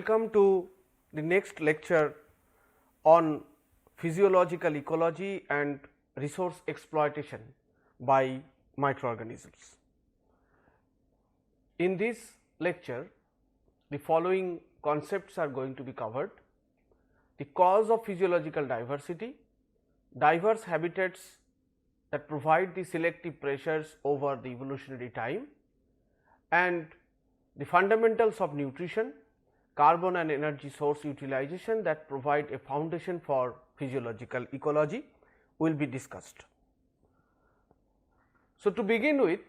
welcome to the next lecture on physiological ecology and resource exploitation by microorganisms. In this lecture, the following concepts are going to be covered: the cause of physiological diversity, diverse habitats that provide the selective pressures over the evolutionary time, and the fundamentals of nutrition, carbon and energy source utilization that provide a foundation for physiological ecology will be discussed. So, to begin with,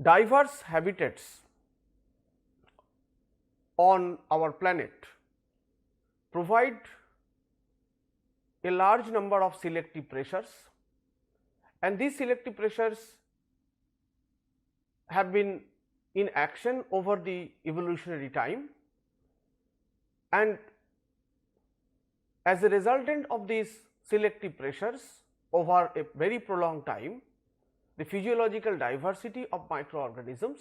diverse habitats on our planet provide a large number of selective pressures, and these selective pressures have been in action over the evolutionary time, and as a resultant of these selective pressures over a very prolonged time, the physiological diversity of microorganisms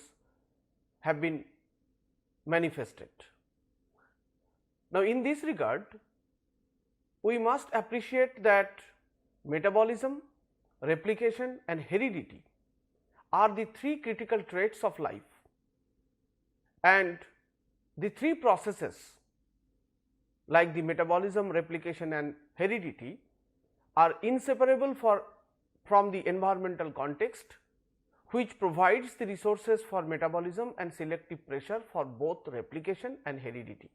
have been manifested. Now, in this regard, we must appreciate that metabolism, replication and heredity are the three critical traits of life, and the three processes like the metabolism, replication and heredity are inseparable from the environmental context, which provides the resources for metabolism and selective pressure for both replication and heredity.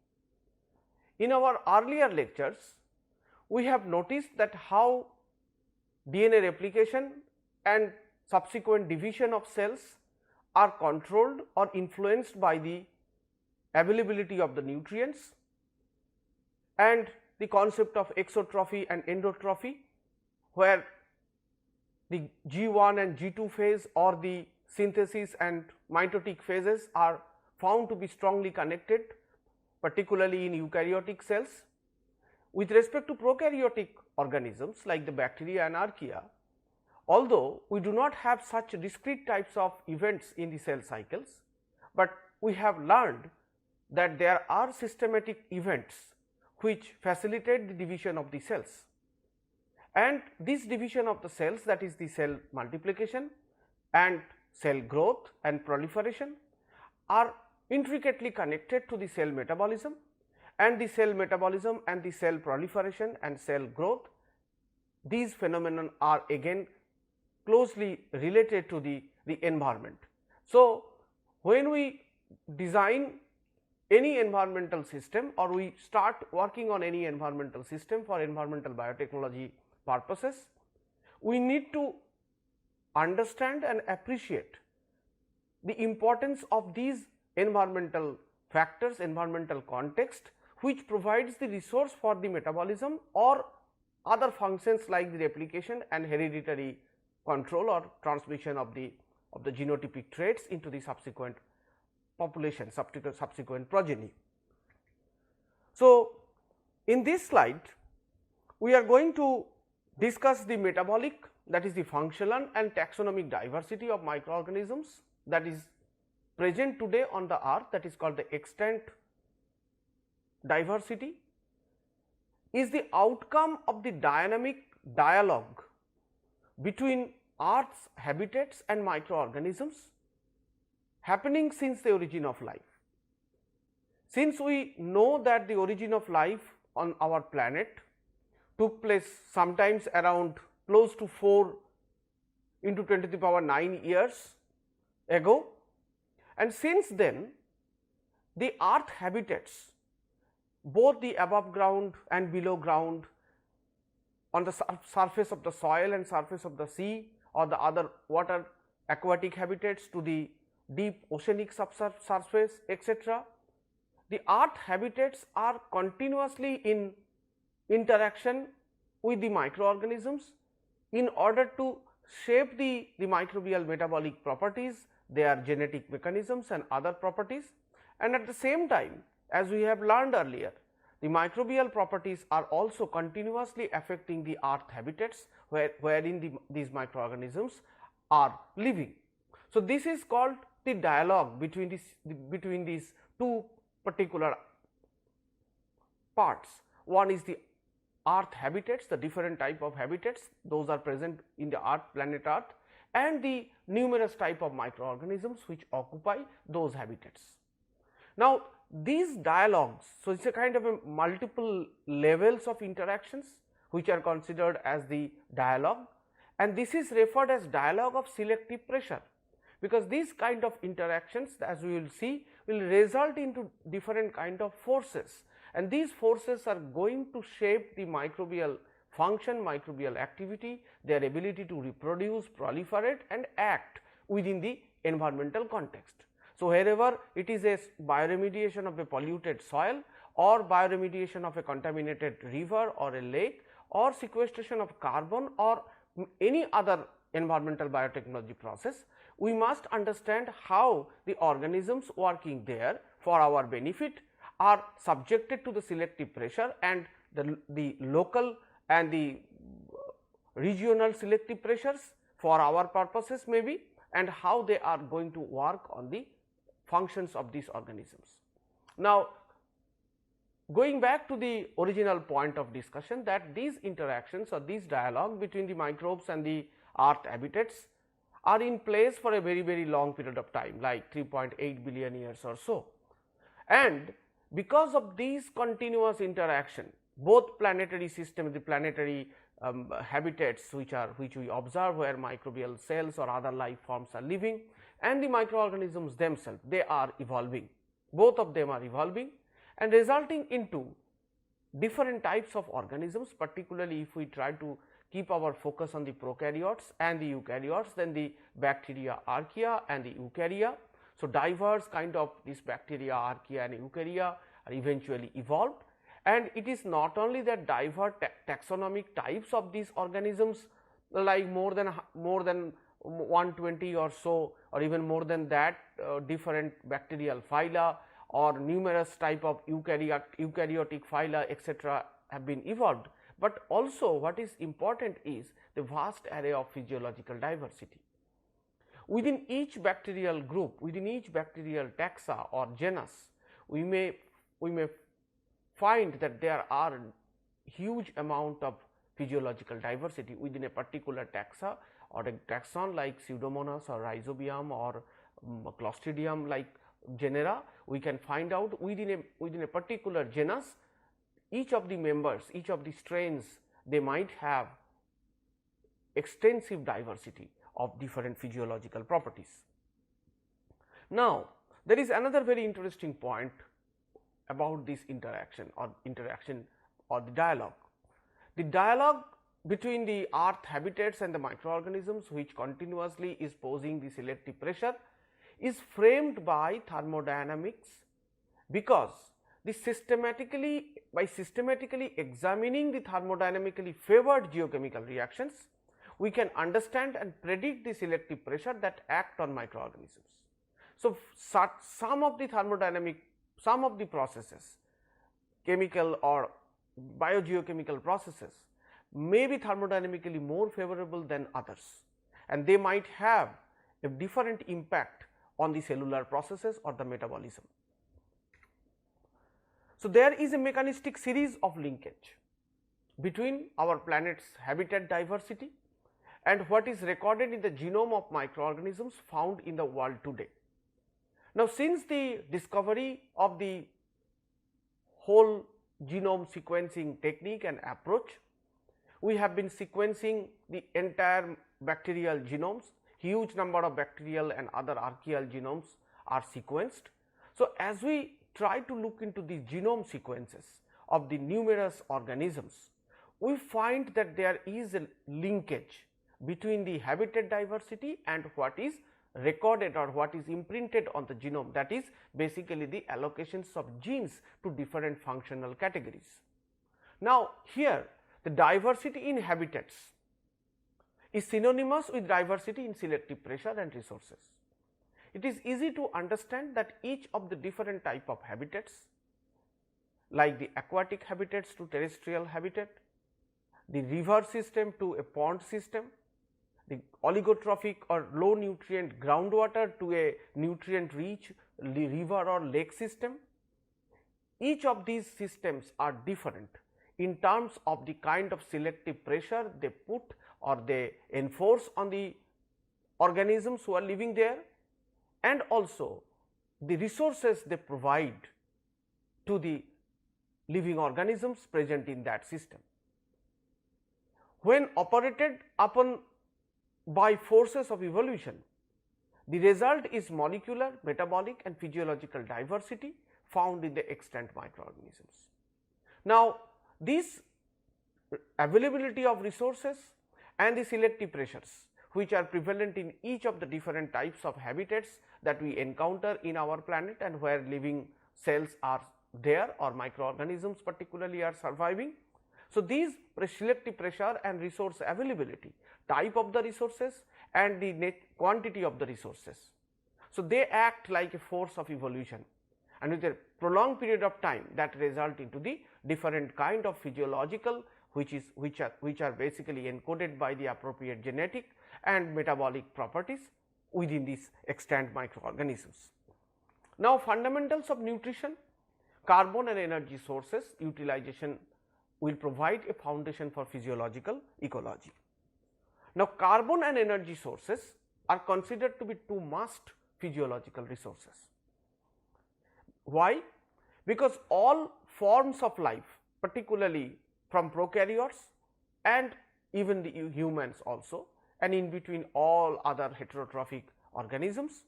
In our earlier lectures, we have noticed that how DNA replication and subsequent division of cells are controlled or influenced by the availability of the nutrients, and the concept of exotrophy and endotrophy, where the G1 and G2 phase or the synthesis and mitotic phases are found to be strongly connected, particularly in eukaryotic cells. With respect to prokaryotic organisms like the bacteria and archaea, although we do not have such discrete types of events in the cell cycles, but we have learned that there are systematic events which facilitate the division of the cells, and this division of the cells, that is the cell multiplication and cell growth and proliferation, are intricately connected to the cell metabolism, and the cell metabolism and the cell proliferation and cell growth, these phenomena are again closely related to the environment. So, when we design any environmental system or we start working on any environmental system for environmental biotechnology purposes, we need to understand and appreciate the importance of these environmental factors, environmental context, which provides the resource for the metabolism or other functions like the replication and hereditary control or transmission of the genotypic traits into the subsequent population, subsequent progeny. So, in this slide we are going to discuss the metabolic, that is the functional and taxonomic diversity of microorganisms that is present today on the earth, that is called the extant diversity, is the outcome of the dynamic dialogue between earth's habitats and microorganisms happening since the origin of life. Since we know that the origin of life on our planet took place sometimes around close to 4 into 10 to the power 9 years ago, and since then the earth habitats, both the above ground and below ground, on the surface of the soil and surface of the sea or the other water aquatic habitats to the deep oceanic subsurface, etc., the earth habitats are continuously in interaction with the microorganisms in order to shape the microbial metabolic properties, their genetic mechanisms and other properties, and at the same time, as we have learned earlier, the microbial properties are also continuously affecting the earth habitats wherein these microorganisms are living. So, this is called the dialogue between these two particular parts. One is the earth habitats, the different type of habitats, those are present in the earth, planet earth, and the numerous type of microorganisms which occupy those habitats. Now, these dialogues, so it is a kind of a multiple levels of interactions which are considered as the dialogue, and this is referred as dialogue of selective pressure, because these kind of interactions, as we will see, will result into different kind of forces, and these forces are going to shape the microbial function, microbial activity, their ability to reproduce, proliferate and act within the environmental context. So, wherever it is a bioremediation of a polluted soil or bioremediation of a contaminated river or a lake or sequestration of carbon or any other environmental biotechnology process, we must understand how the organisms working there for our benefit are subjected to the selective pressure, and the local and the regional selective pressures for our purposes may be, and how they are going to work on the functions of these organisms. Now, going back to the original point of discussion, that these interactions or these dialogue between the microbes and the earth habitats are in place for a very long period of time, like 3.8 billion years or so. And because of these continuous interaction, both planetary system, the planetary habitats which we observe where microbial cells or other life forms are living, and the microorganisms themselves, they are evolving, both of them are evolving and resulting into different types of organisms, particularly if we try to keep our focus on the prokaryotes and the eukaryotes, then the bacteria, archaea and the eukarya. So, diverse kind of these bacteria, archaea and eukarya are eventually evolved, and it is not only that diverse taxonomic types of these organisms, like more than 120 or so, or even more than that, different bacterial phyla or numerous type of eukaryotic phyla etc. have been evolved, but also what is important is the vast array of physiological diversity. Within each bacterial group, within each bacterial taxa or genus, we may find that there are huge amount of physiological diversity within a particular taxa or a taxon like Pseudomonas or Rhizobium or Clostridium like genera. We can find out within a particular genus, each of the members, each of the strains, they might have extensive diversity of different physiological properties. Now, there is another very interesting point about this interaction or the dialogue. The dialogue between the earth habitats and the microorganisms, which continuously is posing the selective pressure, is framed by thermodynamics, because by systematically examining the thermodynamically favored geochemical reactions, we can understand and predict the selective pressure that act on microorganisms. So, some of the processes, chemical or biogeochemical processes, may be thermodynamically more favorable than others, and they might have a different impact on the cellular processes or the metabolism. So, there is a mechanistic series of linkage between our planet's habitat diversity and what is recorded in the genome of microorganisms found in the world today. Now, since the discovery of the whole genome sequencing technique and approach, we have been sequencing the entire bacterial genomes. Huge number of bacterial and other archaeal genomes are sequenced. So, as we try to look into the genome sequences of the numerous organisms, we find that there is a linkage between the habitat diversity and what is recorded or what is imprinted on the genome, that is basically the allocations of genes to different functional categories. Now, here the diversity in habitats is synonymous with diversity in selective pressure and resources. It is easy to understand that each of the different type of habitats, like the aquatic habitats to terrestrial habitat, the river system to a pond system, the oligotrophic or low nutrient groundwater to a nutrient rich river or lake system, each of these systems are different in terms of the kind of selective pressure they put or they enforce on the organisms who are living there, and also the resources they provide to the living organisms present in that system. When operated upon by forces of evolution, the result is molecular, metabolic and physiological diversity found in the extant microorganisms. Now, this availability of resources and the selective pressures which are prevalent in each of the different types of habitats that we encounter in our planet and where living cells are there or microorganisms particularly are surviving. So, these selective pressure and resource availability, type of the resources and the net quantity of the resources. So, they act like a force of evolution, and with a prolonged period of time that result into the different kind of physiological which are basically encoded by the appropriate genetic and metabolic properties within these extant microorganisms. Now, fundamentals of nutrition, carbon and energy sources utilization will provide a foundation for physiological ecology. Now, carbon and energy sources are considered to be two must physiological resources. Why? Because all forms of life, particularly from prokaryotes and even the humans also, and in between all other heterotrophic organisms,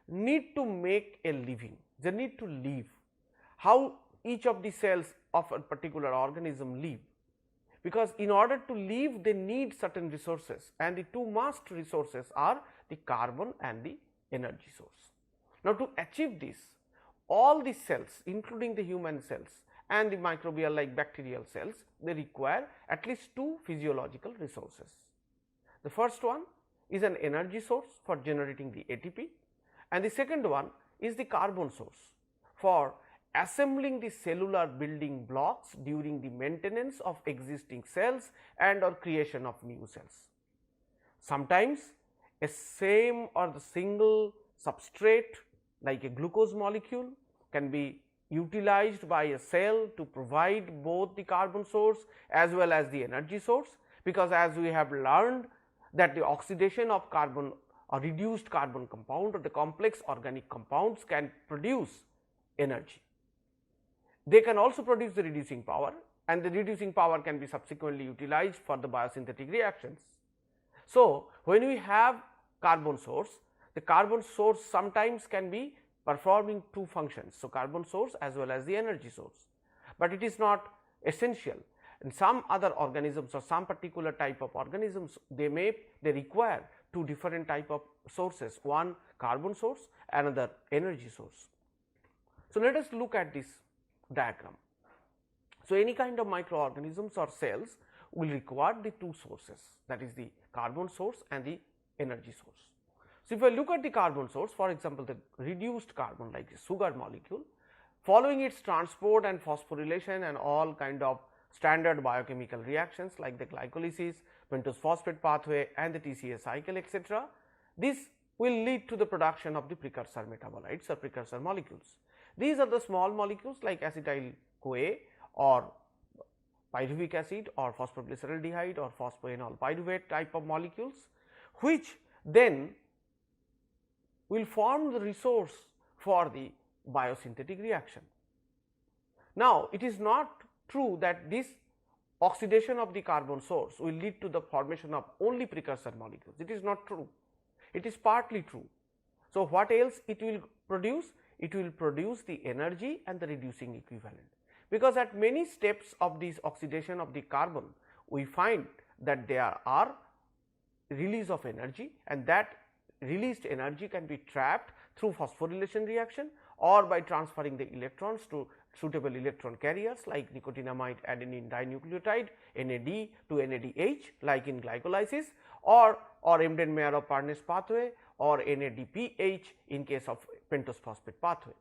need to make a living, they need to live. How each of the cells of a particular organism live? Because in order to live they need certain resources, and the two must resources are the carbon and the energy source. Now, to achieve this, all the cells including the human cells and the microbial like bacterial cells, they require at least two physiological resources. The first one is an energy source for generating the ATP, and the second one is the carbon source for assembling the cellular building blocks during the maintenance of existing cells and or creation of new cells. Sometimes a same or the single substrate like a glucose molecule can be utilized by a cell to provide both the carbon source as well as the energy source, because as we have learned that the oxidation of carbon or reduced carbon compound or the complex organic compounds can produce energy. They can also produce the reducing power, and the reducing power can be subsequently utilized for the biosynthetic reactions. So, when we have carbon source, the carbon source sometimes can be performing two functions. So, carbon source as well as the energy source, but it is not essential. In some other organisms or some particular type of organisms, they require two different type of sources, one carbon source, another energy source. So, let us look at this diagram. So, any kind of microorganisms or cells will require the two sources, that is the carbon source and the energy source. So, if I look at the carbon source, for example, the reduced carbon like the sugar molecule, following its transport and phosphorylation and all kind of standard biochemical reactions like the glycolysis, pentose phosphate pathway and the TCA cycle, etc., this will lead to the production of the precursor metabolites or precursor molecules. These are the small molecules like acetyl CoA or pyruvic acid or phosphoglyceraldehyde or phosphoenol pyruvate type of molecules, which then will form the resource for the biosynthetic reaction. Now, it is not true that this oxidation of the carbon source will lead to the formation of only precursor molecules. It is not true. It is partly true. So, what else it will produce? It will produce the energy and the reducing equivalent, because at many steps of this oxidation of the carbon, we find that there are release of energy, and that released energy can be trapped through phosphorylation reaction or by transferring the electrons to suitable electron carriers like nicotinamide adenine dinucleotide NAD to NADH like in glycolysis, or Embden-Mayer-Parnas pathway or NADPH in case of pentose phosphate pathway.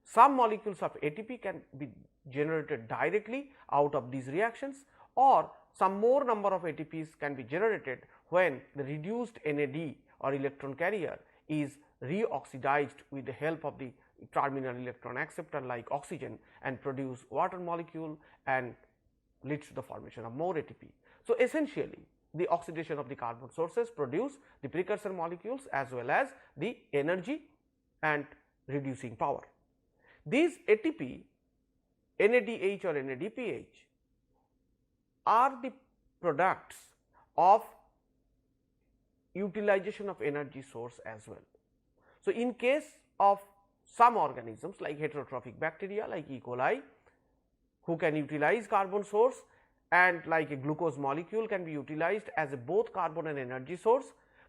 Some molecules of ATP can be generated directly out of these reactions, or some more number of ATPs can be generated when the reduced NAD or electron carrier is reoxidized with the help of the terminal electron acceptor like oxygen and produce water molecule and leads to the formation of more ATP. So, essentially the oxidation of the carbon sources produce the precursor molecules as well as the energy and reducing power. These ATP, NADH or NADPH are the products of utilization of energy source as well. So, in case of some organisms like heterotrophic bacteria like Ecology, who can utilize carbon source, and like a glucose molecule can be utilized as a both carbon and energy source,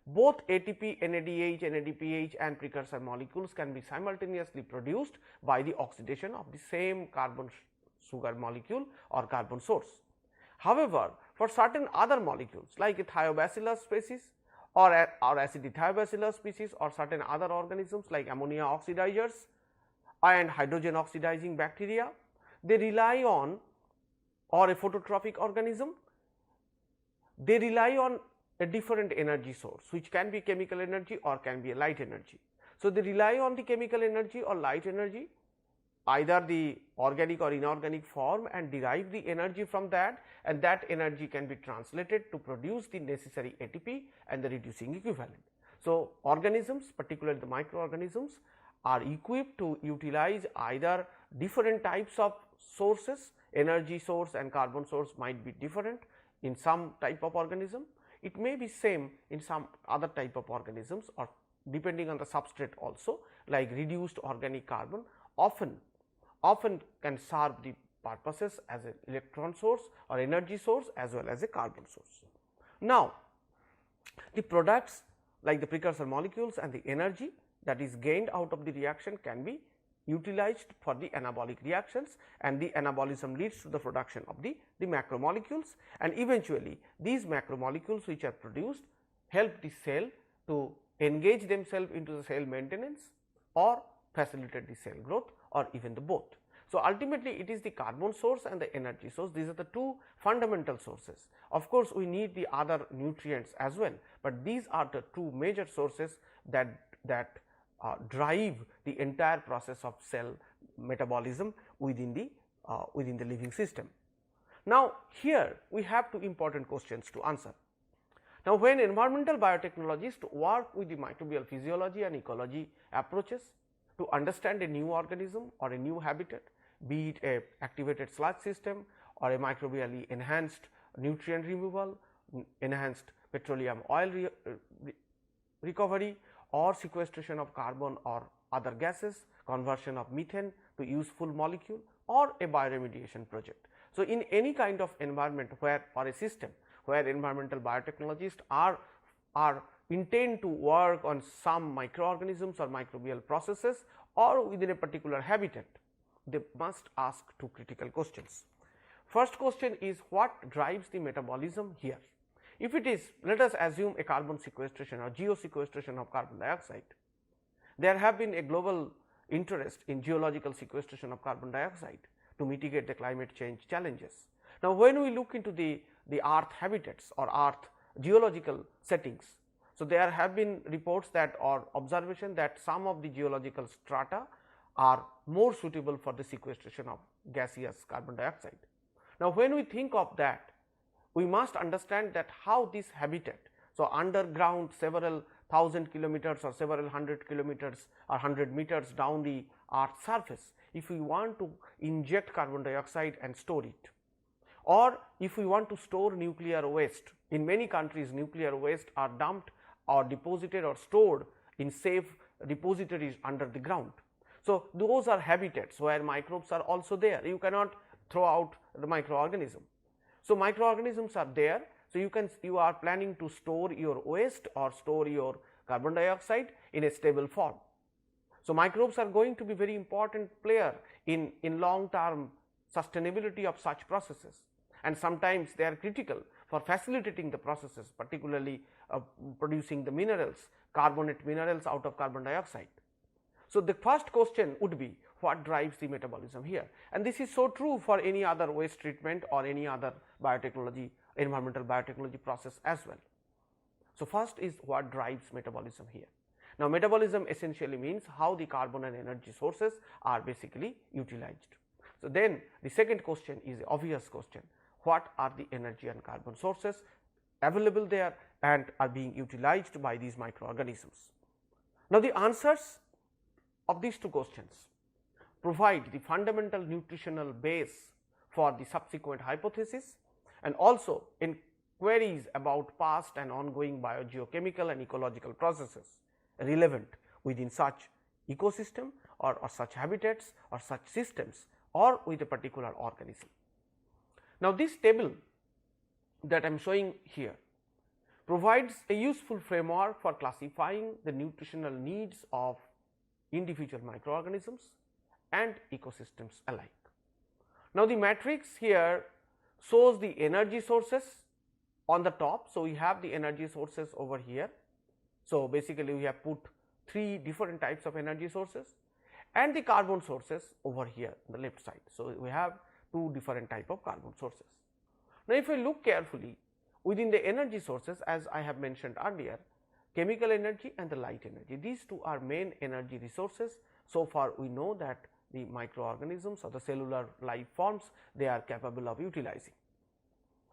both ATP, NADH, NADPH and precursor molecules can be simultaneously produced by the oxidation of the same carbon sugar molecule or carbon source. However, for certain other molecules like a thiobacillus species or acidic thiobacillus species or certain other organisms like ammonia oxidizers and hydrogen oxidizing bacteria, they rely on, or a phototrophic organism, they rely on a different energy source which can be chemical energy or can be a light energy. So, they rely on the chemical energy or light energy, either the organic or inorganic form, and derive the energy from that, and that energy can be translated to produce the necessary ATP and the reducing equivalent. So, organisms, particularly the microorganisms, are equipped to utilize either different types of sources. Energy source and carbon source might be different in some type of organism, it may be same in some other type of organisms, or depending on the substrate also, like reduced organic carbon often can serve the purposes as an electron source or energy source as well as a carbon source. Now, the products like the precursor molecules and the energy that is gained out of the reaction can be utilized for the anabolic reactions, and the anabolism leads to the production of the macromolecules, and eventually these macromolecules which are produced help the cell to engage themselves into the cell maintenance or facilitate the cell growth, or even the both. So, ultimately it is the carbon source and the energy source, these are the two fundamental sources. Of course, we need the other nutrients as well, but these are the two major sources that drive the entire process of cell metabolism within the living system. Now, here we have two important questions to answer. Now, when environmental biotechnologists work with the microbial physiology and ecology approaches to understand a new organism or a new habitat, be it a activated sludge system or a microbially enhanced nutrient removal, enhanced petroleum oil recovery, or sequestration of carbon or other gases, conversion of methane to useful molecule, or a bioremediation project. So, in any kind of environment where, or a system where environmental biotechnologists are intend to work on some microorganisms or microbial processes or within a particular habitat, they must ask two critical questions. First question is, what drives the metabolism here? If it is, let us assume a carbon sequestration or geosequestration of carbon dioxide, there have been a global interest in geological sequestration of carbon dioxide to mitigate the climate change challenges. Now, when we look into the earth habitats or earth geological settings, so there have been reports that, or observation that some of the geological strata are more suitable for the sequestration of gaseous carbon dioxide. Now, when we think of that, we must understand that how this habitat, so underground several thousand kilometers or several hundred kilometers or 100 meters down the earth's surface, if we want to inject carbon dioxide and store it, or if we want to store nuclear waste, in many countries nuclear waste are dumped or deposited or stored in safe repositories under the ground. So, those are habitats where microbes are also there, you cannot throw out the microorganism. So, microorganisms are there. So, you are planning to store your waste or store your carbon dioxide in a stable form. So, microbes are going to be very important player in long term sustainability of such processes, and sometimes they are critical for facilitating the processes, particularly producing the minerals, carbonate minerals out of carbon dioxide. So, the first question would be, what drives the metabolism here, and this is so true for any other waste treatment or any other biotechnology, environmental biotechnology process as well. So, first is what drives metabolism here. Now, metabolism essentially means how the carbon and energy sources are basically utilized. So, then the second question is the obvious question, what are the energy and carbon sources available there and are being utilized by these microorganisms. Now, the answers of these two questions provide the fundamental nutritional base for the subsequent hypothesis and also inquiries about past and ongoing biogeochemical and ecological processes relevant within such ecosystem or such habitats or such systems or with a particular organism. Now, this table that I am showing here provides a useful framework for classifying the nutritional needs of individual microorganisms and ecosystems alike. Now, the matrix here shows the energy sources on the top. So, we have the energy sources over here. So, basically we have put 3 different types of energy sources and the carbon sources over here on the left side. So, we have 2 different type of carbon sources. Now, if we look carefully within the energy sources, as I have mentioned earlier, chemical energy and the light energy, these two are main energy resources. So far we know that the microorganisms or the cellular life forms, they are capable of utilizing.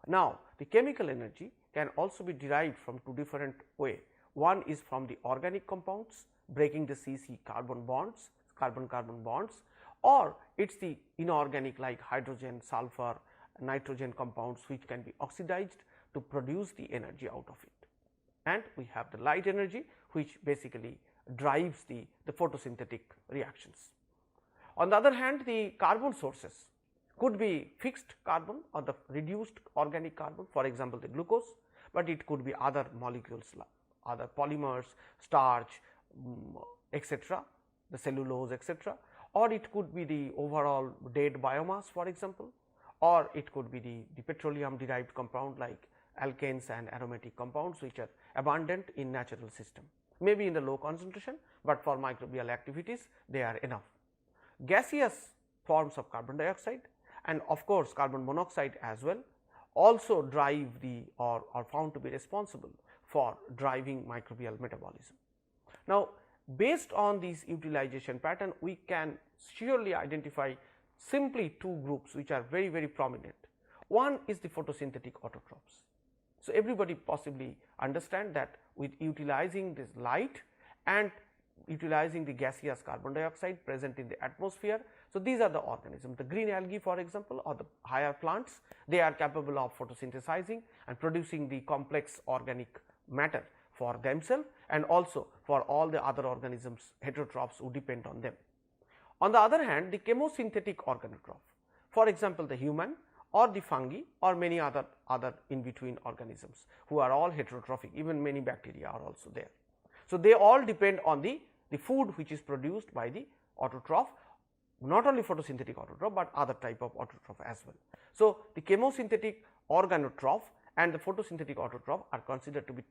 Now, the chemical energy can also be derived from 2 different ways. One is from the organic compounds breaking the CC carbon bonds, carbon bonds, or it is the inorganic like hydrogen, sulfur, nitrogen compounds which can be oxidized to produce the energy out of it. And we have the light energy which basically drives the photosynthetic reactions. On the other hand, the carbon sources could be fixed carbon or the reduced organic carbon, for example, the glucose, but it could be other molecules, other polymers, starch, etc., the cellulose, etc., or it could be the overall dead biomass, for example, or it could be the petroleum derived compound like alkanes and aromatic compounds which are abundant in natural system, maybe in the low concentration, but for microbial activities they are enough. Gaseous forms of carbon dioxide and of course carbon monoxide as well also drive the or are found to be responsible for driving microbial metabolism. Now, based on this utilization pattern, we can surely identify simply 2 groups which are very prominent. One is the photosynthetic autotrophs. So, everybody possibly understand that with utilizing this light and utilizing the gaseous carbon dioxide present in the atmosphere. So, these are the organisms, the green algae for example, or the higher plants, they are capable of photosynthesizing and producing the complex organic matter for themselves and also for all the other organisms, heterotrophs who depend on them. On the other hand, the chemosynthetic organotroph, for example, the human or the fungi or many other in between organisms who are all heterotrophic, even many bacteria are also there. So, they all depend on the food which is produced by the autotroph, not only photosynthetic autotroph, but other type of autotroph as well. So, the chemosynthetic organotroph and the photosynthetic autotroph are considered to be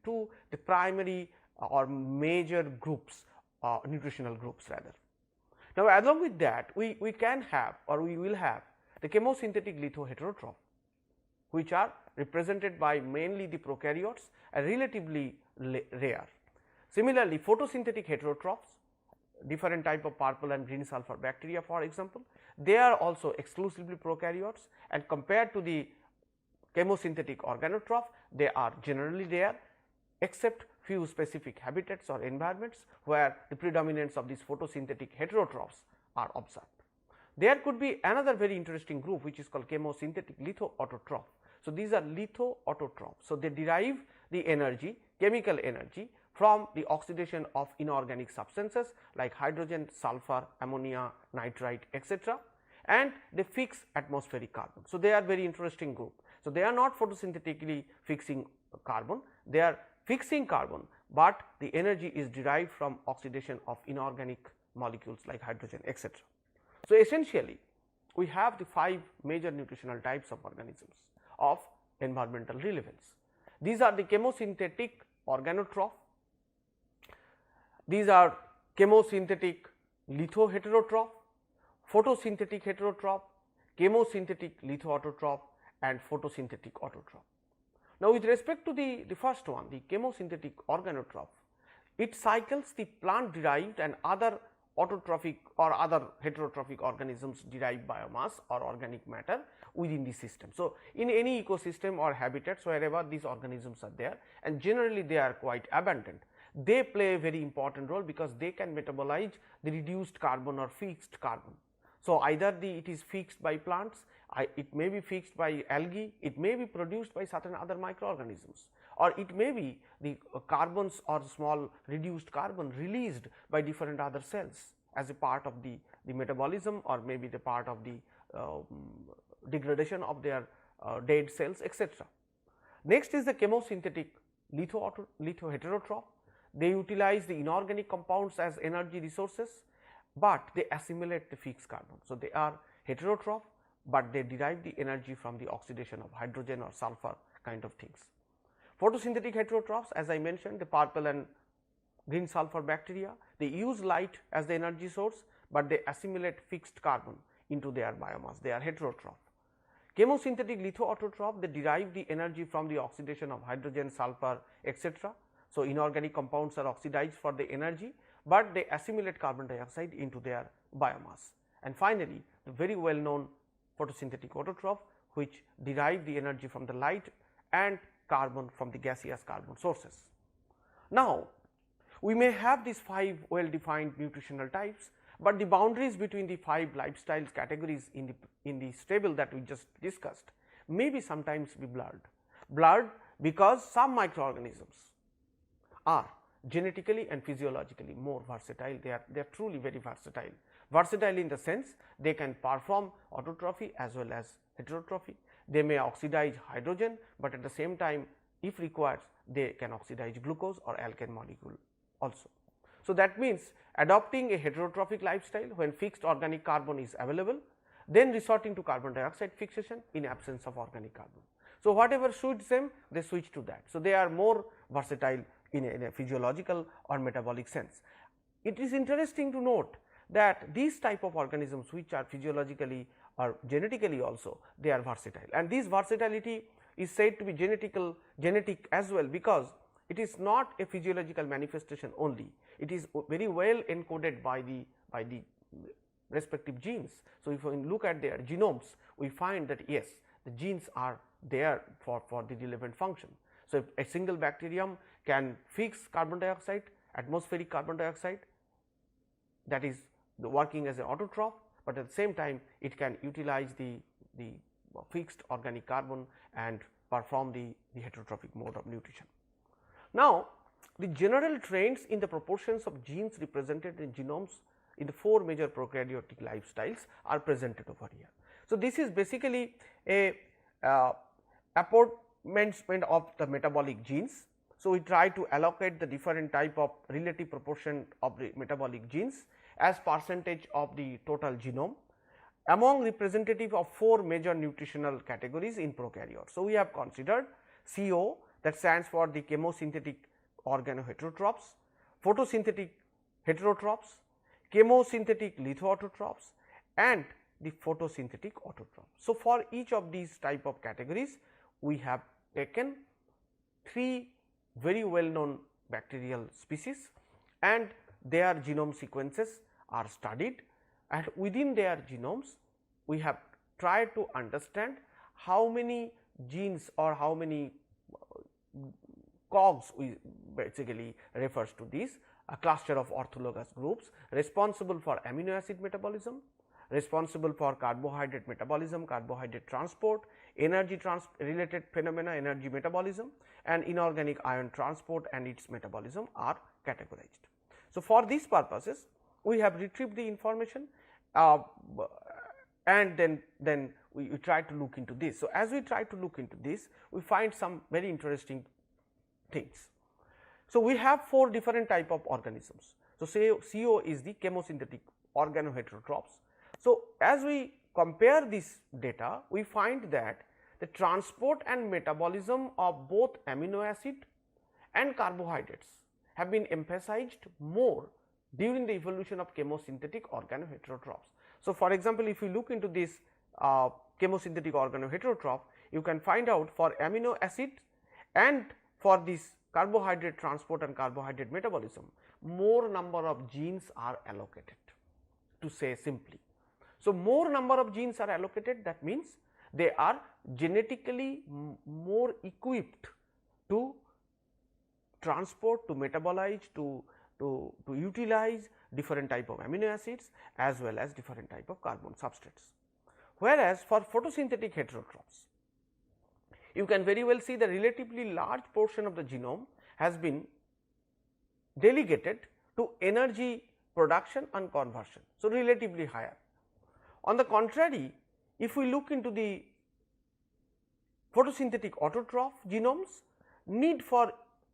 the primary or major groups, nutritional groups rather. Now, along with that we can have or we will have the chemosynthetic lithoheterotroph, which are represented by mainly the prokaryotes and relatively rare. Similarly, photosynthetic heterotrophs, different type of purple and green sulfur bacteria for example, they are also exclusively prokaryotes and compared to the chemosynthetic organotroph, they are generally rare except few specific habitats or environments where the predominance of these photosynthetic heterotrophs are observed. There could be another very interesting group which is called chemosynthetic lithoautotroph. So, these are lithoautotrophs. So, they derive the energy, chemical energy from the oxidation of inorganic substances like hydrogen, sulfur, ammonia, nitrite, etc., and they fix atmospheric carbon. So, they are very interesting group. So, they are not photosynthetically fixing carbon, they are fixing carbon, but the energy is derived from oxidation of inorganic molecules like hydrogen, etc. So, essentially we have the 5 major nutritional types of organisms of environmental relevance. These are the chemosynthetic organotroph, these are chemosynthetic lithoheterotroph, photosynthetic heterotroph, chemosynthetic lithoautotroph and photosynthetic autotroph. Now, with respect to the first one, the chemosynthetic organotroph, it cycles the plant derived and other autotrophic or other heterotrophic organisms derived biomass or organic matter within the system. So, in any ecosystem or habitats wherever these organisms are there, and generally they are quite abundant, they play a very important role because they can metabolize the reduced carbon or fixed carbon. So, either it is fixed by plants, it may be fixed by algae, it may be produced by certain other microorganisms, or it may be the carbons or small reduced carbon released by different other cells as a part of the metabolism, or maybe the part of the degradation of their dead cells, etc. Next is the chemosynthetic lithoheterotroph. They utilize the inorganic compounds as energy resources, but they assimilate the fixed carbon. So, they are heterotroph, but they derive the energy from the oxidation of hydrogen or sulfur kind of things. Photosynthetic heterotrophs, as I mentioned, the purple and green sulfur bacteria, they use light as the energy source, but they assimilate fixed carbon into their biomass, they are heterotroph. Chemosynthetic lithoautotroph, they derive the energy from the oxidation of hydrogen, sulfur, etc. So, inorganic compounds are oxidized for the energy, but they assimilate carbon dioxide into their biomass. And finally, the very well known photosynthetic autotroph, which derive the energy from the light and carbon from the gaseous carbon sources. Now, we may have these 5 well defined nutritional types, but the boundaries between the 5 lifestyles categories in the table that we just discussed may be sometimes be blurred because some microorganisms are genetically and physiologically more versatile. They are truly very versatile. Versatile in the sense they can perform autotrophy as well as heterotrophy. They may oxidize hydrogen, but at the same time if required they can oxidize glucose or alkane molecule also. So, that means adopting a heterotrophic lifestyle when fixed organic carbon is available, then resorting to carbon dioxide fixation in absence of organic carbon. So, whatever suits them they switch to that. So, they are more versatile in a physiological or metabolic sense. It is interesting to note that these type of organisms which are physiologically or genetically also they are versatile, and this versatility is said to be genetic as well, because it is not a physiological manifestation only, it is very well encoded by the respective genes. So, if we look at their genomes, we find that yes, the genes are there for the relevant function. So, if a single bacterium can fix carbon dioxide, atmospheric carbon dioxide, that is working as an autotroph, but at the same time it can utilize the fixed organic carbon and perform the heterotrophic mode of nutrition. Now, the general trends in the proportions of genes represented in genomes in the 4 major prokaryotic lifestyles are presented over here. So, this is basically a apportionment of the metabolic genes. So, we try to allocate the different type of relative proportion of the metabolic genes as percentage of the total genome among representative of 4 major nutritional categories in prokaryotes. So, we have considered CO, that stands for the chemosynthetic organoheterotrophs, photosynthetic heterotrophs, chemosynthetic lithoautotrophs and the photosynthetic autotrophs. So, for each of these type of categories we have taken 3 very well known bacterial species and their genome sequences are studied, and within their genomes we have tried to understand how many genes or how many cogs we basically refers to this, a cluster of orthologous groups responsible for amino acid metabolism, responsible for carbohydrate metabolism, carbohydrate transport, energy related phenomena, energy metabolism, and inorganic ion transport and its metabolism are categorized. So, for these purposes we have retrieved the information and then we try to look into this. So, as we try to look into this, we find some very interesting things. So, we have 4 different type of organisms. So, say CO is the chemosynthetic organoheterotrophs. So, as we compare this data, we find that the transport and metabolism of both amino acid and carbohydrates have been emphasized more during the evolution of chemosynthetic organoheterotrophs. So, for example, if you look into this chemosynthetic organoheterotroph, you can find out for amino acid and for this carbohydrate transport and carbohydrate metabolism, more number of genes are allocated, to say simply. So, more number of genes are allocated, that means they are genetically more equipped to transport, to metabolize, to utilize different type of amino acids as well as different type of carbon substrates. Whereas, for photosynthetic heterotrophs, you can very well see the relatively large portion of the genome has been delegated to energy production and conversion. So, relatively higher. On the contrary, if we look into the photosynthetic autotroph genomes, need for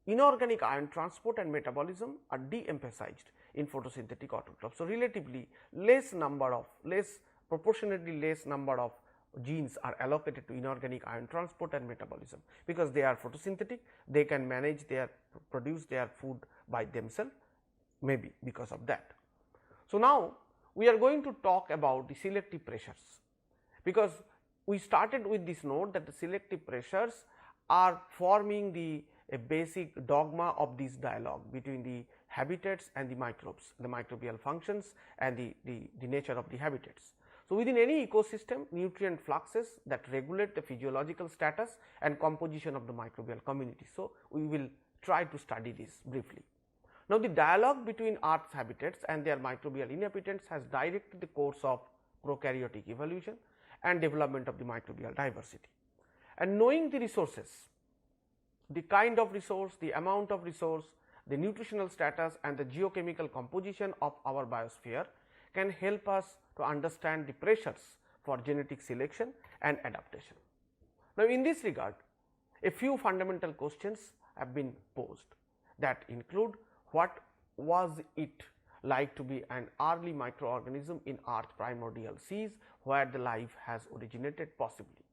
inorganic ion transport and metabolism are de-emphasized in photosynthetic autotrophs. So, relatively proportionately less number of genes are allocated to inorganic ion transport and metabolism, because they are photosynthetic, they can manage produce their food by themselves, maybe because of that. So, now we are going to talk about the selective pressures, because we started with this note that the selective pressures are forming the basic dogma of this dialogue between the habitats and the microbes, the microbial functions and the nature of the habitats. So, within any ecosystem, nutrient fluxes that regulate the physiological status and composition of the microbial community. So, we will try to study this briefly. Now, the dialogue between Earth's habitats and their microbial inhabitants has directed the course of prokaryotic evolution and development of the microbial diversity. And knowing the resources, the kind of resource, the amount of resource, the nutritional status and the geochemical composition of our biosphere can help us to understand the pressures for genetic selection and adaptation. Now, in this regard, a few fundamental questions have been posed that include: what was it like to be an early microorganism in Earth's primordial seas where the life has originated possibly?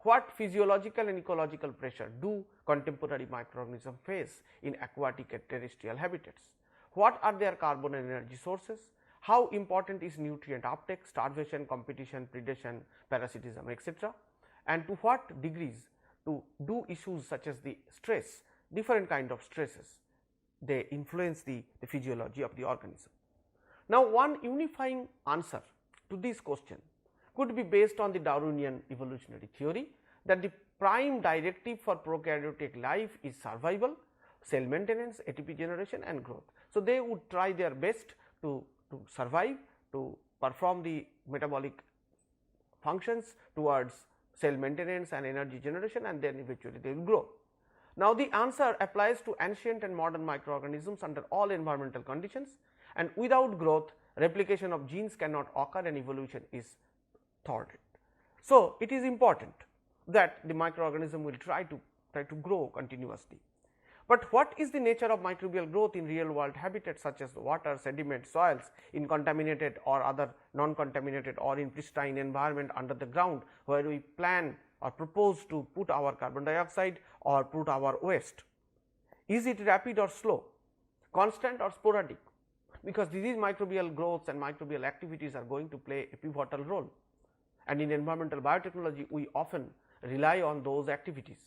What physiological and ecological pressure do contemporary microorganisms face in aquatic and terrestrial habitats? What are their carbon and energy sources? How important is nutrient uptake, starvation, competition, predation, parasitism, etc.? And to what degrees do issues such as the stress, different kind of stresses, they influence the physiology of the organism? Now, one unifying answer to this question could be based on the Darwinian evolutionary theory that the prime directive for prokaryotic life is survival, cell maintenance, ATP generation and growth. So, they would try their best to survive, to perform the metabolic functions towards cell maintenance and energy generation, and then eventually they will grow. Now, the answer applies to ancient and modern microorganisms under all environmental conditions, and without growth, replication of genes cannot occur and evolution is thwarted. So, it is important that the microorganism will try to grow continuously. But what is the nature of microbial growth in real world habitats such as water, sediment, soils, in contaminated or other non contaminated or in pristine environment under the ground, where we plan or propose to put our carbon dioxide or put our waste? Is it rapid or slow, constant or sporadic? Because these microbial growths and microbial activities are going to play a pivotal role, and in environmental biotechnology we often rely on those activities.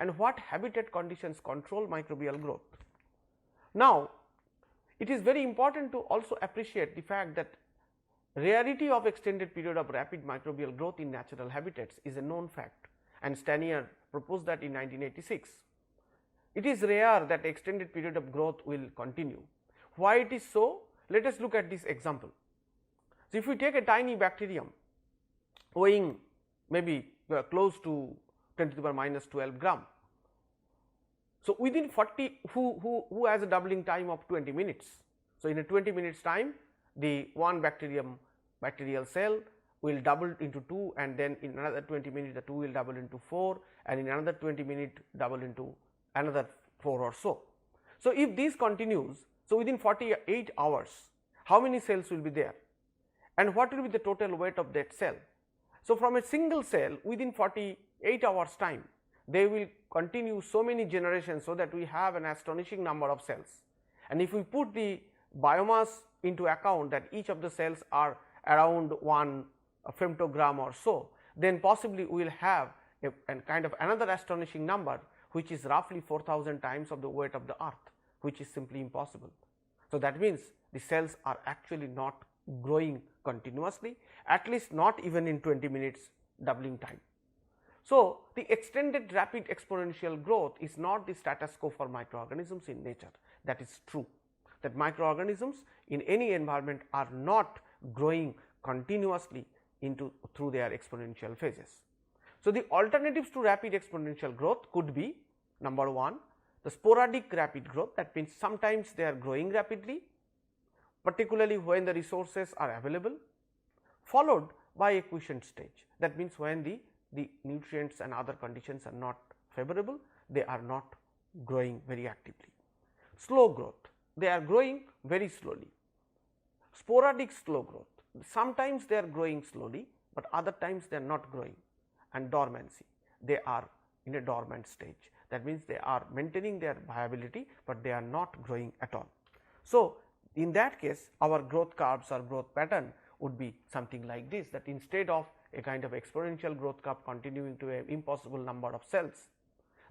And what habitat conditions control microbial growth? Now, it is very important to also appreciate the fact that rarity of extended period of rapid microbial growth in natural habitats is a known fact, and Stanier proposed that in 1986. It is rare that extended period of growth will continue. Why it is so? Let us look at this example. So, if we take a tiny bacterium weighing maybe close to 10 to the power minus 12 gram. So, within 40 who has a doubling time of 20 minutes. So, in a 20 minutes time, the one bacterial cell will double into 2, and then in another 20 minutes the 2 will double into 4, and in another 20 minutes double into another 4 or so. So, if this continues, so within 48 hours how many cells will be there, and what will be the total weight of that cell? So, from a single cell within 48 hours time, they will continue so many generations, so that we have an astonishing number of cells. And if we put the biomass into account, that each of the cells are around 1 femtogram or so, then possibly we will have and kind of another astonishing number, which is roughly 4000 times of the weight of the earth, which is simply impossible. So, that means the cells are actually not growing continuously, at least not even in 20 minutes doubling time. So, the extended rapid exponential growth is not the status quo for microorganisms in nature. That is true, that microorganisms in any environment are not growing continuously through their exponential phases. So, the alternatives to rapid exponential growth could be number 1, the sporadic rapid growth, that means sometimes they are growing rapidly, particularly when the resources are available, followed by a quiescent stage, that means when the nutrients and other conditions are not favorable, they are not growing very actively. Slow growth, they are growing very slowly. Sporadic slow growth, sometimes they are growing slowly, but other times they are not growing. And dormancy, they are in a dormant stage, that means they are maintaining their viability, but they are not growing at all. So, in that case our growth curves or growth pattern would be something like this, that instead of a kind of exponential growth curve continuing to an impossible number of cells,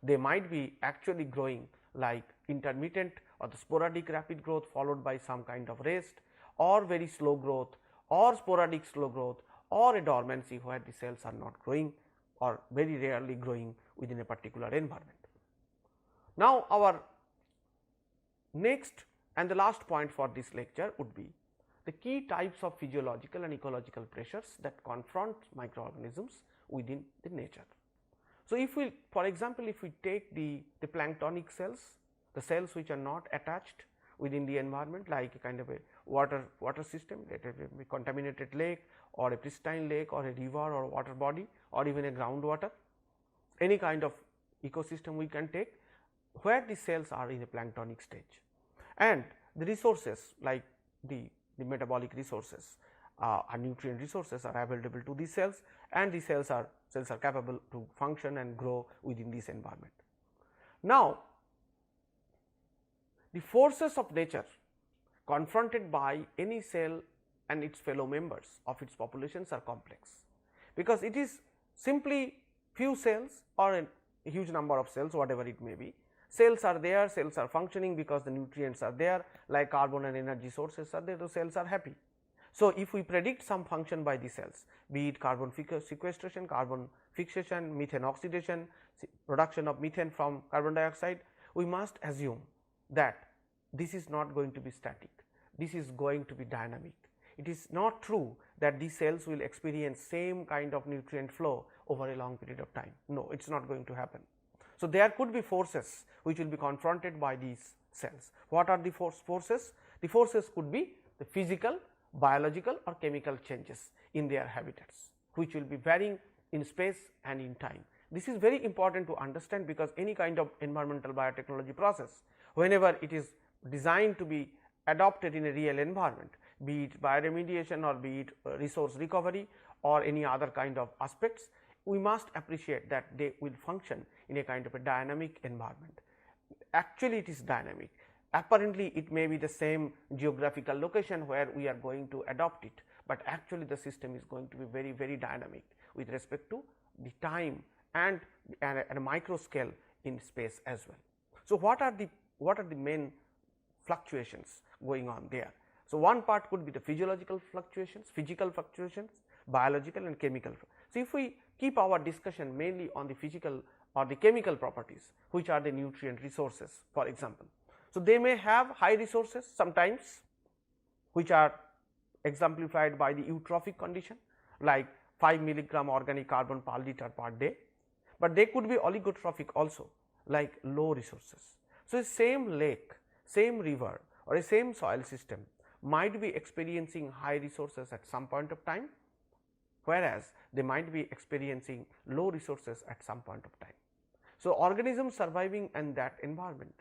they might be actually growing like intermittent or the sporadic rapid growth followed by some kind of rest, or very slow growth, or sporadic slow growth, or a dormancy where the cells are not growing or very rarely growing within a particular environment. Now, our next and the last point for this lecture would be the key types of physiological and ecological pressures that confront microorganisms within the nature. So, if we, for example, if we take the planktonic cells, the cells which are not attached within the environment, like a kind of a water system, let it be a contaminated lake or a pristine lake or a river or water body or even a groundwater, any kind of ecosystem we can take where the cells are in a planktonic stage, and the resources like the metabolic resources and nutrient resources are available to these cells, and the cells are capable to function and grow within this environment. Now, the forces of nature confronted by any cell and its fellow members of its populations are complex, because it is simply few cells or a huge number of cells, whatever it may be. Cells are there, cells are functioning because the nutrients are there, like carbon and energy sources are there, the cells are happy. So, if we predict some function by the cells, be it carbon sequestration, carbon fixation, methane oxidation, production of methane from carbon dioxide, we must assume that this is not going to be static, this is going to be dynamic. It is not true that these cells will experience same kind of nutrient flow over a long period of time. No, it is not going to happen. So, there could be forces which will be confronted by these cells. What are the forces? The forces could be the physical, biological or chemical changes in their habitats, which will be varying in space and in time. This is very important to understand, because any kind of environmental biotechnology process, whenever it is designed to be adopted in a real environment, be it bioremediation or be it resource recovery or any other kind of aspects, we must appreciate that they will function in a kind of a dynamic environment. Actually, it is dynamic. Apparently, it may be the same geographical location where we are going to adopt it, but actually the system is going to be very, very dynamic with respect to the time and a micro scale in space as well. So, what are the main fluctuations going on there? So, one part could be the physical fluctuations, biological and chemical. So, if we keep our discussion mainly on the physical or the chemical properties, which are the nutrient resources, for example. So, they may have high resources sometimes, which are exemplified by the eutrophic condition, like 5 milligram organic carbon per liter per day, but they could be oligotrophic also, like low resources. So, same lake, same river or a same soil system might be experiencing high resources at some point of time, whereas they might be experiencing low resources at some point of time. So, organisms surviving in that environment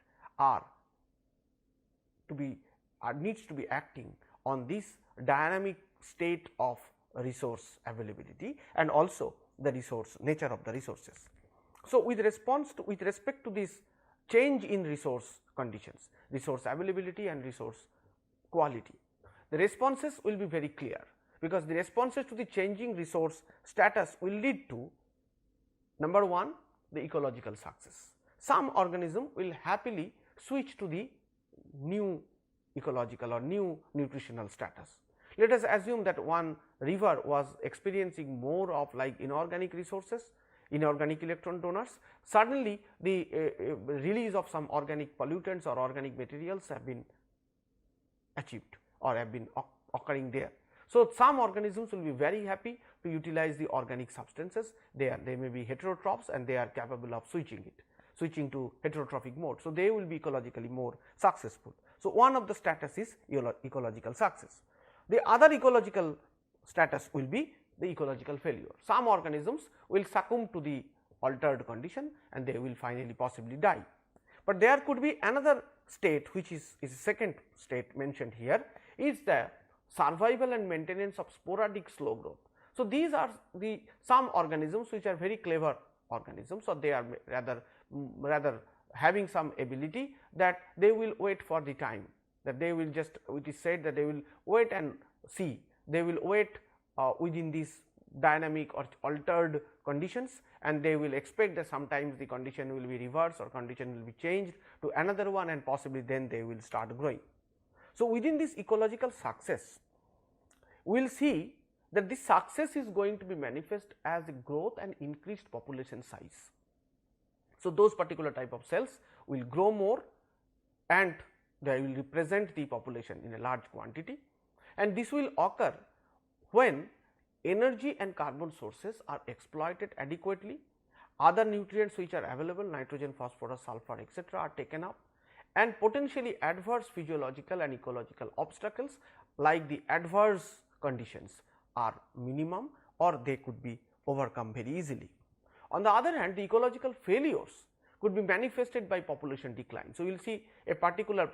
needs to be acting on this dynamic state of resource availability and also the nature of the resources. So, with respect to this change in resource conditions, resource availability and resource quality, the responses will be very clear, because the responses to the changing resource status will lead to Number 1, the ecological success. Some organism will happily switch to the new ecological or new nutritional status. Let us assume that one river was experiencing more of like inorganic resources, inorganic electron donors. Suddenly the release of some organic pollutants or organic materials have been achieved or have been occurring there. So, some organisms will be very happy to utilize the organic substances. They may be heterotrophs and they are capable of switching to heterotrophic mode. So, they will be ecologically more successful. So, one of the status is ecological success. The other ecological status will be the ecological failure. Some organisms will succumb to the altered condition and they will finally possibly die. But there could be another state which is second state mentioned here, is the survival and maintenance of sporadic slow growth. So, these are the some organisms which are very clever organisms, or they are rather having some ability that they will wait for the time, that they will just, it is said that they will wait and see, they will wait within these dynamic or altered conditions, and they will expect that sometimes the condition will be reversed or condition will be changed to another one, and possibly then they will start growing. So, within this ecological success, we will see that this success is going to be manifest as growth and increased population size. So, those particular type of cells will grow more and they will represent the population in a large quantity, and this will occur when energy and carbon sources are exploited adequately, other nutrients which are available, nitrogen, phosphorus, sulfur, etc., are taken up, and potentially adverse physiological and ecological obstacles like the adverse conditions are minimum or they could be overcome very easily. On the other hand, the ecological failures could be manifested by population decline. So, we will see a particular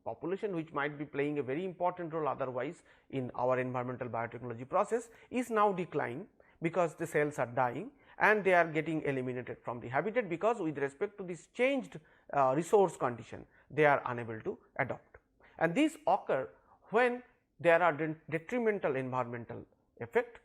population which might be playing a very important role otherwise in our environmental biotechnology process is now declining because the cells are dying and they are getting eliminated from the habitat, because with respect to this changed resource condition they are unable to adopt. And these occur when there are detrimental environmental effect,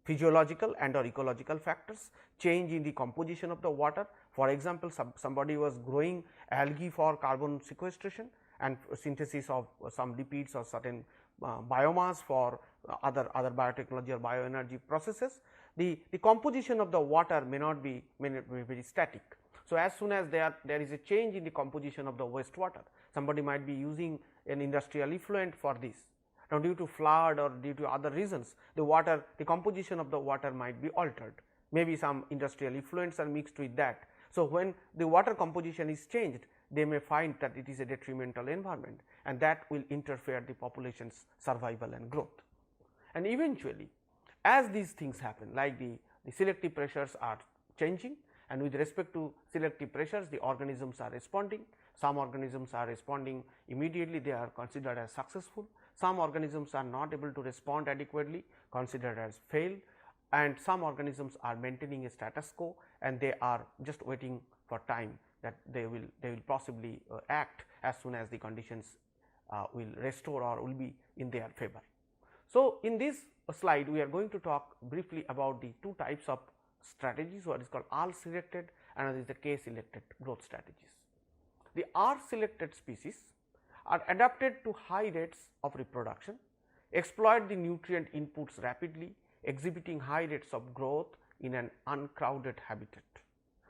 physiological and or ecological factors, change in the composition of the water. For example, somebody was growing algae for carbon sequestration and synthesis of some lipids or certain biomass for other biotechnology or bioenergy processes. The composition of the water may not be very static. So, as soon as there is a change in the composition of the wastewater, somebody might be using an industrial effluent for this. Now, due to flood or due to other reasons, the composition of the water might be altered, maybe some industrial effluents are mixed with that. So, when the water composition is changed, they may find that it is a detrimental environment, and that will interfere the population's survival and growth. And eventually, as these things happen, like the selective pressures are changing, and with respect to selective pressures the organisms are responding. Some organisms are responding immediately, they are considered as successful. Some organisms are not able to respond adequately, considered as failed, and some organisms are maintaining a status quo and they are just waiting for time that they will possibly act as soon as the conditions will restore or will be in their favor. So, in this slide we are going to talk briefly about the two types of strategies, what is called R selected and another is the K selected growth strategies. The R selected species are adapted to high rates of reproduction, exploit the nutrient inputs rapidly, exhibiting high rates of growth in an uncrowded habitat.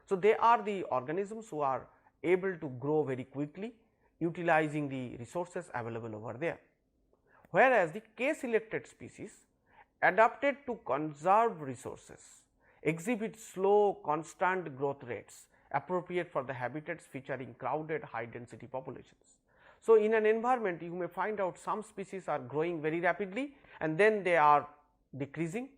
So, they are the organisms who are able to grow very quickly utilizing the resources available over there, whereas the K selected species adapted to conserve resources, exhibit slow constant growth rates appropriate for the habitats featuring crowded high density populations. So, in an environment you may find out some species are growing very rapidly and then they are decreasing,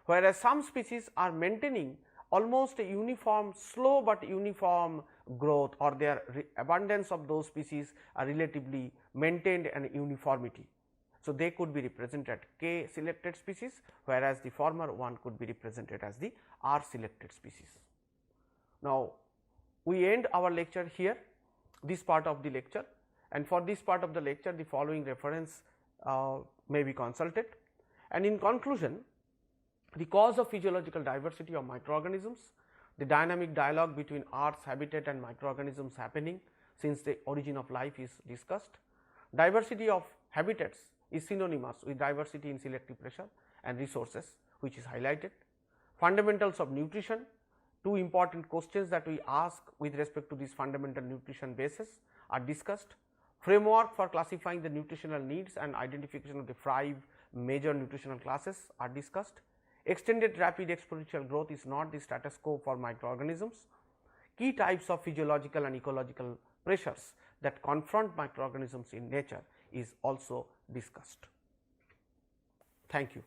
whereas some species are maintaining almost a uniform, slow but uniform growth, or their abundance of those species are relatively maintained and uniformity. So, they could be represented K selected species, whereas the former one could be represented as the R selected species. Now, we end our lecture here, this part of the lecture, and for this part of the lecture the following reference may be consulted. And in conclusion, the cause of physiological diversity of microorganisms, the dynamic dialogue between Earth's habitat and microorganisms happening since the origin of life is discussed. Diversity of habitats is synonymous with diversity in selective pressure and resources, which is highlighted. Fundamentals of nutrition, two important questions that we ask with respect to this fundamental nutrition basis are discussed. Framework for classifying the nutritional needs and identification of the 5 major nutritional classes are discussed. Extended rapid exponential growth is not the status quo for microorganisms. Key types of physiological and ecological pressures that confront microorganisms in nature is also discussed. Thank you.